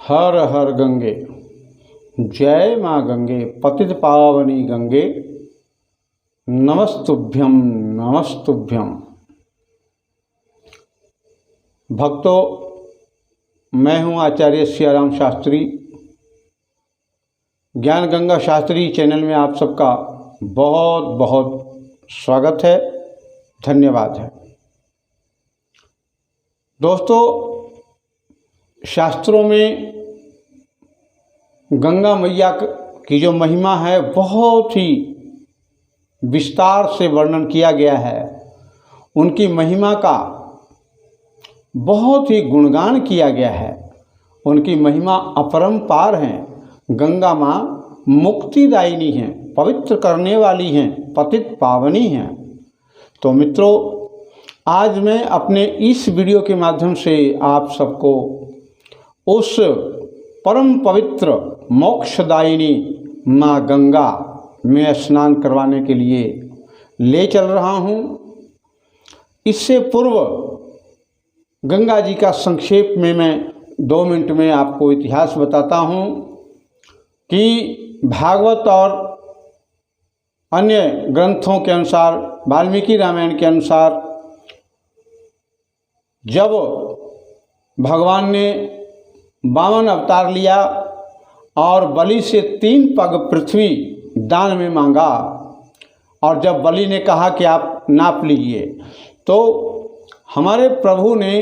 हर हर गंगे, जय माँ गंगे, पतित पावनी गंगे, नमस्तुभ्यम नमस्तुभ्यम। भक्तों, मैं हूँ आचार्य सियाराम शास्त्री। ज्ञान गंगा शास्त्री चैनल में आप सबका बहुत बहुत स्वागत है, धन्यवाद है। दोस्तों, शास्त्रों में गंगा मैया की जो महिमा है बहुत ही विस्तार से वर्णन किया गया है। उनकी महिमा का बहुत ही गुणगान किया गया है। उनकी महिमा अपरंपार है। गंगा माँ मुक्तिदायिनी हैं, पवित्र करने वाली हैं, पतित पावनी हैं। तो मित्रों, आज मैं अपने इस वीडियो के माध्यम से आप सबको उस परम पवित्र मोक्षदायिनी माँ गंगा में स्नान करवाने के लिए ले चल रहा हूँ। इससे पूर्व गंगा जी का संक्षेप में मैं 2 मिनट में आपको इतिहास बताता हूँ कि भागवत और अन्य ग्रंथों के अनुसार, वाल्मीकि रामायण के अनुसार, जब भगवान ने वामन अवतार लिया और बलि से 3 पग पृथ्वी दान में मांगा, और जब बलि ने कहा कि आप नाप लीजिए, तो हमारे प्रभु ने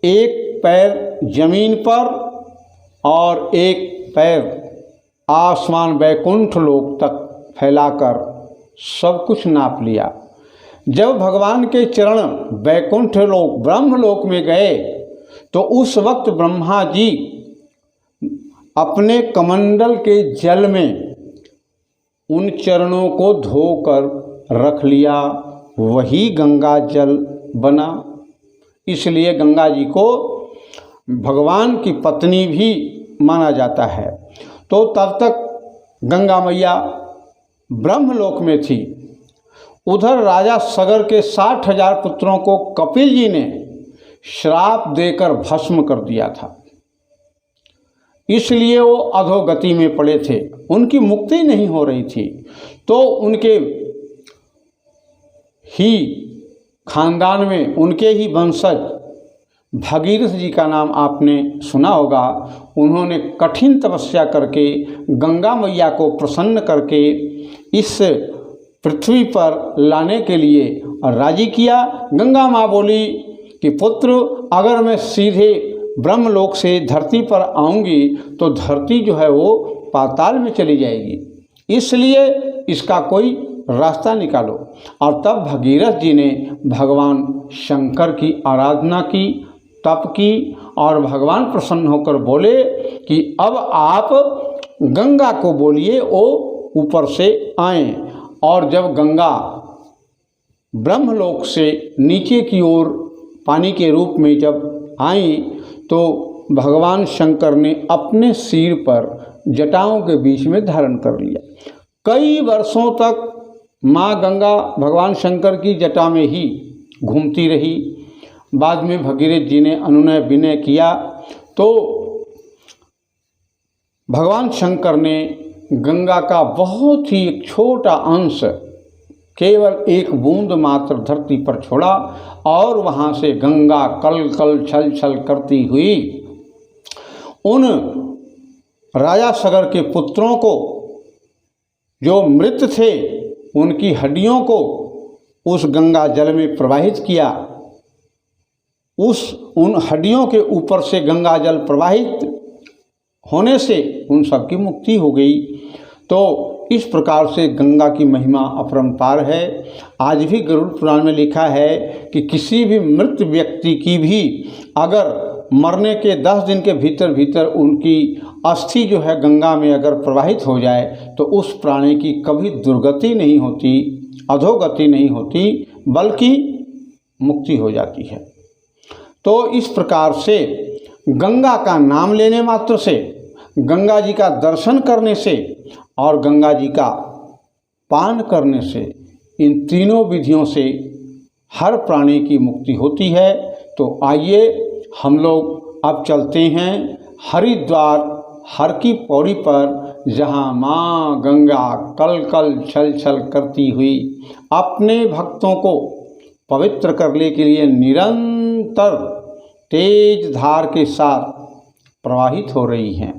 एक पैर जमीन पर और एक पैर आसमान वैकुंठ लोक तक फैलाकर सब कुछ नाप लिया। जब भगवान के चरण वैकुंठ लोक ब्रह्मलोक में गए तो उस वक्त ब्रह्मा जी अपने कमंडल के जल में उन चरणों को धोकर रख लिया। वही गंगा जल बना। इसलिए गंगा जी को भगवान की पत्नी भी माना जाता है। तो तब तक गंगा मैया ब्रह्मलोक में थी। उधर राजा सगर के 60,000 पुत्रों को कपिल जी ने श्राप देकर भस्म कर दिया था। इसलिए वो अधोगति में पड़े थे, उनकी मुक्ति नहीं हो रही थी। तो उनके ही खानदान में, उनके ही वंशज भगीरथ जी का नाम आपने सुना होगा। उन्होंने कठिन तपस्या करके गंगा मैया को प्रसन्न करके इस पृथ्वी पर लाने के लिए राजी किया। गंगा माँ बोली कि पुत्र, अगर मैं सीधे ब्रह्मलोक से धरती पर आऊँगी तो धरती जो है वो पाताल में चली जाएगी, इसलिए इसका कोई रास्ता निकालो। और तब भगीरथ जी ने भगवान शंकर की आराधना की, तप की, और भगवान प्रसन्न होकर बोले कि अब आप गंगा को बोलिए वो ऊपर से आएँ। और जब गंगा ब्रह्मलोक से नीचे की ओर पानी के रूप में जब आई तो भगवान शंकर ने अपने सिर पर जटाओं के बीच में धारण कर लिया। कई वर्षों तक माँ गंगा भगवान शंकर की जटा में ही घूमती रही। बाद में भगीरथ जी ने अनुनय विनय किया तो भगवान शंकर ने गंगा का बहुत ही एक छोटा अंश, केवल 1 बूंद मात्र धरती पर छोड़ा, और वहाँ से गंगा कल कल छल छल करती हुई उन राजा सगर के पुत्रों को जो मृत थे, उनकी हड्डियों को उस गंगा जल में प्रवाहित किया। उन हड्डियों के ऊपर से गंगा जल प्रवाहित होने से उन सब की मुक्ति हो गई। तो इस प्रकार से गंगा की महिमा अपरंपार है। आज भी गरुड़ पुराण में लिखा है कि किसी भी मृत व्यक्ति की भी अगर मरने के 10 दिन के भीतर भीतर उनकी अस्थि जो है गंगा में अगर प्रवाहित हो जाए तो उस प्राणी की कभी दुर्गति नहीं होती, अधोगति नहीं होती, बल्कि मुक्ति हो जाती है। तो इस प्रकार से गंगा का नाम लेने मात्र से, गंगा जी का दर्शन करने से और गंगा जी का पान करने से, इन तीनों विधियों से हर प्राणी की मुक्ति होती है। तो आइए हम लोग अब चलते हैं हरिद्वार हर की पौड़ी पर जहाँ माँ गंगा कल कल छल छल करती हुई अपने भक्तों को पवित्र करने के लिए निरंतर तेज धार के साथ प्रवाहित हो रही हैं।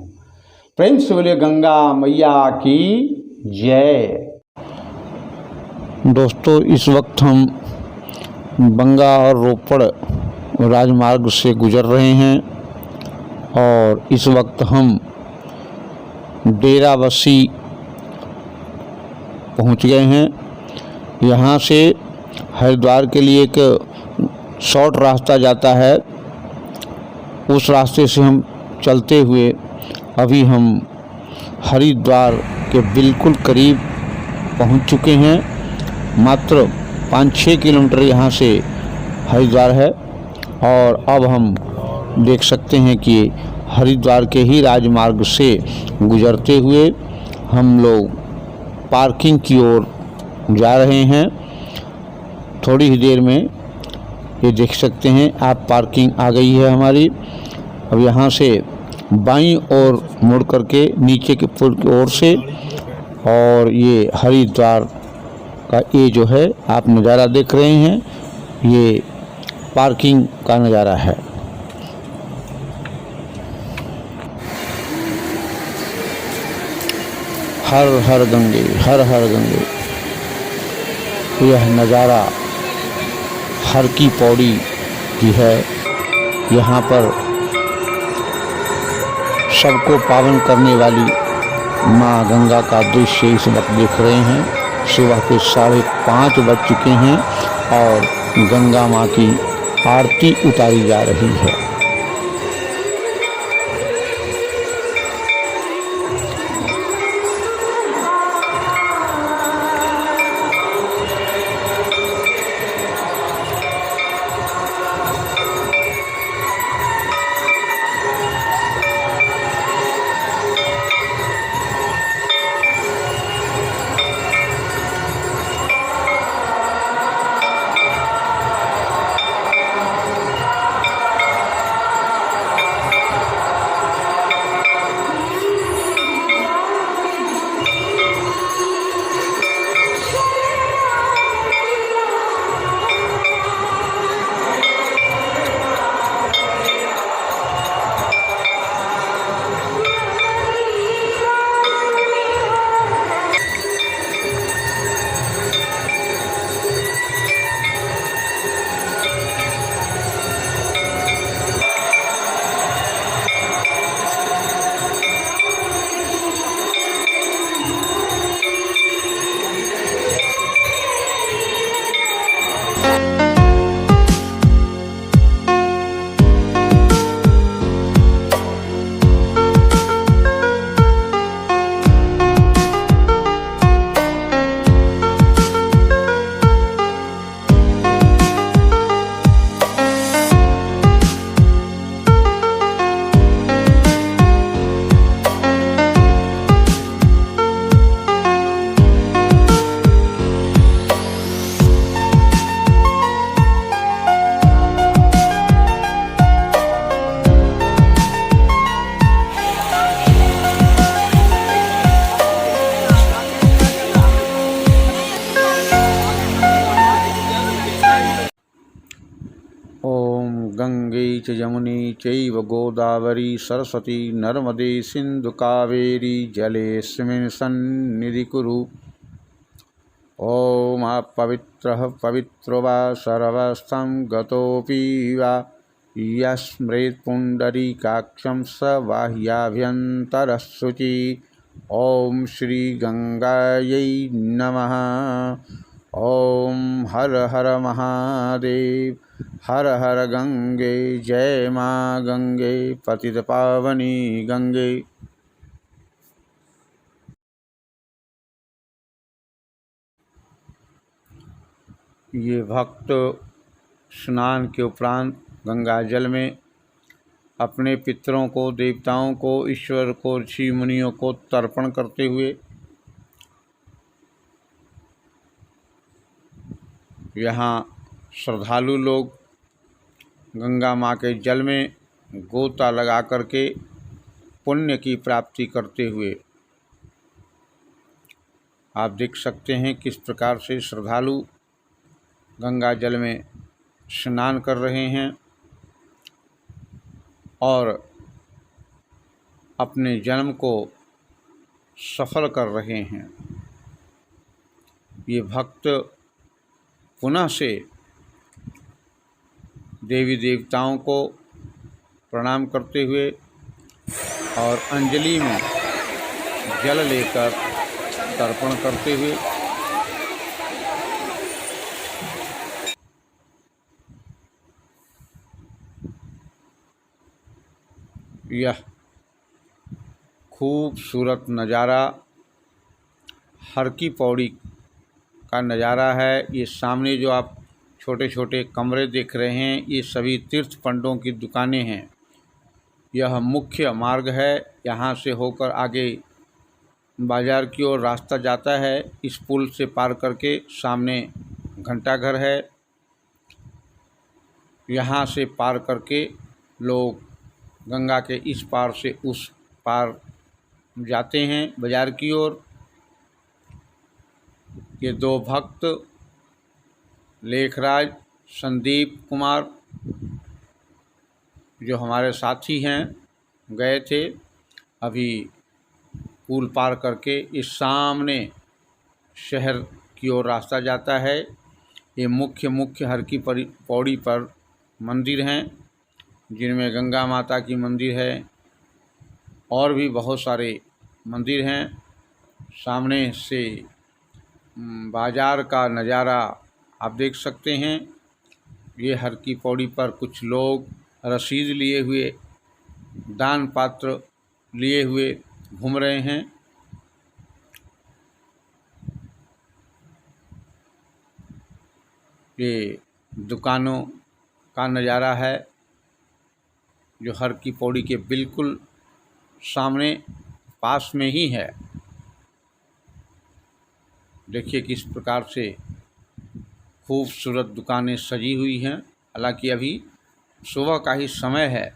प्रेम से बोले गंगा मैया की जय। दोस्तों, इस वक्त हम बंगा और रोपड़ राजमार्ग से गुजर रहे हैं और इस वक्त हम डेराबस्सी पहुंच गए हैं। यहाँ से हरिद्वार के लिए एक शॉर्ट रास्ता जाता है, उस रास्ते से हम चलते हुए अभी हम हरिद्वार के बिल्कुल करीब पहुंच चुके हैं। मात्र 5-6 किलोमीटर यहाँ से हरिद्वार है और अब हम देख सकते हैं कि हरिद्वार के ही राजमार्ग से गुजरते हुए हम लोग पार्किंग की ओर जा रहे हैं। थोड़ी ही देर में ये देख सकते हैं आप, पार्किंग आ गई है हमारी। अब यहाँ से बाईं ओर मुड़ करके नीचे के पुल की ओर से, और ये हरिद्वार का ये जो है आप नज़ारा देख रहे हैं, ये पार्किंग का नज़ारा है। हर हर गंगे, हर हर गंगे। यह नज़ारा हर की पौड़ी की है। यहाँ पर सबको पावन करने वाली माँ गंगा का दृश्य इस वक्त देख रहे हैं। सुबह के 5:30 बज चुके हैं और गंगा माँ की आरती उतारी जा रही है। गंगे च यमुने चैव गोदावरी सरस्वती नर्मदे सिंधु कावेरी जलेऽस्मिन् सन्निधिं कुरु। ॐ अपवित्रः पवित्रो वा सर्वस्थं गतोऽपि वा यस्मृत् पुण्डरीकाक्षं स बाह्याभ्यन्तरः शुचिः। ॐ श्री गंगायै नमः। ॐ हर हर महादेव। हर हर गंगे। जय माँ गंगे पतित पावनी गंगे। ये भक्त स्नान के उपरांत गंगा जल में अपने पितरों को, देवताओं को, ईश्वर को, ऋषि मुनियों को तर्पण करते हुए यहाँ श्रद्धालु लोग गंगा माँ के जल में गोता लगा करके पुण्य की प्राप्ति करते हुए आप देख सकते हैं किस प्रकार से श्रद्धालु गंगा जल में स्नान कर रहे हैं और अपने जन्म को सफल कर रहे हैं। ये भक्त पुनः से देवी देवताओं को प्रणाम करते हुए और अंजलि में जल लेकर तर्पण करते हुए यह खूबसूरत नज़ारा हर की पौड़ी का नज़ारा है। ये सामने जो आप छोटे छोटे कमरे देख रहे हैं, ये सभी तीर्थ पंडों की दुकानें हैं। यह मुख्य मार्ग है, यहाँ से होकर आगे बाज़ार की ओर रास्ता जाता है। इस पुल से पार करके सामने घंटाघर है, यहाँ से पार करके लोग गंगा के इस पार से उस पार जाते हैं बाज़ार की ओर। ये दो भक्त लेखराज संदीप कुमार जो हमारे साथी हैं गए थे, अभी पुल पार करके इस सामने शहर की ओर रास्ता जाता है। ये मुख्य हर की पौड़ी पर मंदिर हैं, जिनमें गंगा माता की मंदिर है और भी बहुत सारे मंदिर हैं। सामने से बाज़ार का नज़ारा आप देख सकते हैं। ये हर की पौड़ी पर कुछ लोग रसीद लिए हुए, दान पात्र लिए हुए घूम रहे हैं। ये दुकानों का नज़ारा है जो हर की पौड़ी के बिल्कुल सामने पास में ही है। देखिए किस प्रकार से खूबसूरत दुकानें सजी हुई हैं। हालांकि अभी सुबह का ही समय है।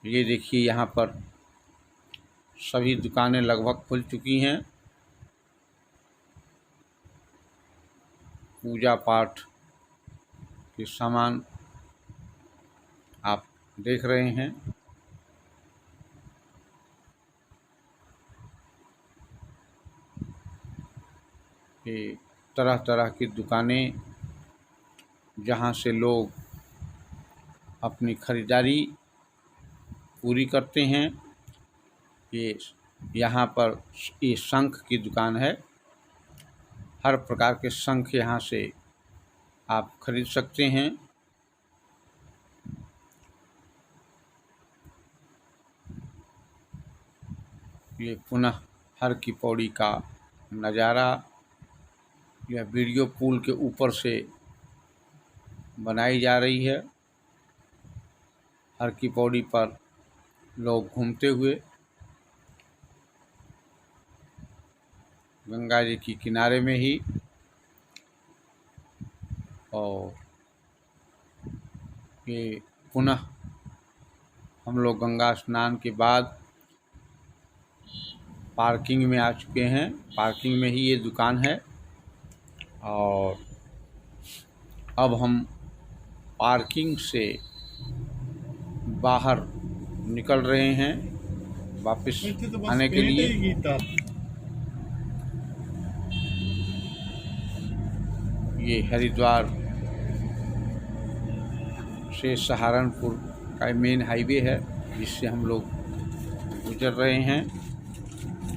ये देखिए यहाँ पर सभी दुकानें लगभग खुल चुकी हैं। पूजा पाठ के सामान आप देख रहे हैं। ये तरह तरह की दुकानें जहाँ से लोग अपनी खरीदारी पूरी करते हैं। ये यहाँ पर ये शंख की दुकान है। हर प्रकार के शंख यहाँ से आप खरीद सकते हैं। ये पुनः हर की पौड़ी का नज़ारा यह वीडियो पुल के ऊपर से बनाई जा रही है। हर की पौड़ी पर लोग घूमते हुए गंगा जी की किनारे में ही, और ये पुनः हम लोग गंगा स्नान के बाद पार्किंग में आ चुके हैं। पार्किंग में ही ये दुकान है और अब हम पार्किंग से बाहर निकल रहे हैं वापस आने के लिए। ये हरिद्वार से सहारनपुर का मेन हाईवे है, जिससे हम लोग गुजर रहे हैं।